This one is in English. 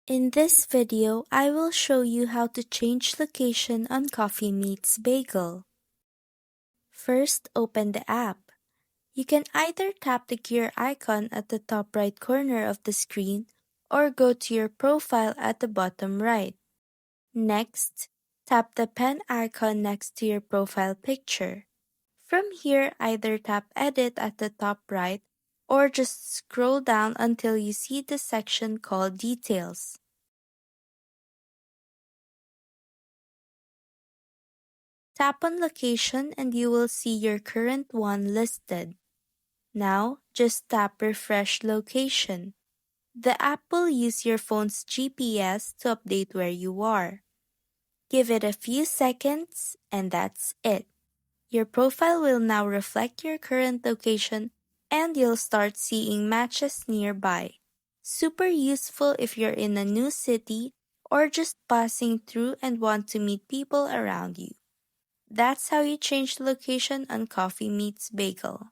In this video, I will show you how to change location on Coffee Meets Bagel. First, open the app. You can either tap the gear icon at the top right corner of the screen or go to your profile at the bottom right. Next, tap the pen icon next to your profile picture. From here, either tap Edit at the top right or just scroll down until you see the section called Details. Tap on Location and you will see your current one listed. Now, just tap Refresh Location. The app will use your phone's GPS to update where you are. Give it a few seconds and that's it. Your profile will now reflect your current location and you'll start seeing matches nearby. Super useful if you're in a new city or just passing through and want to meet people around you. That's how you change the location on Coffee Meets Bagel.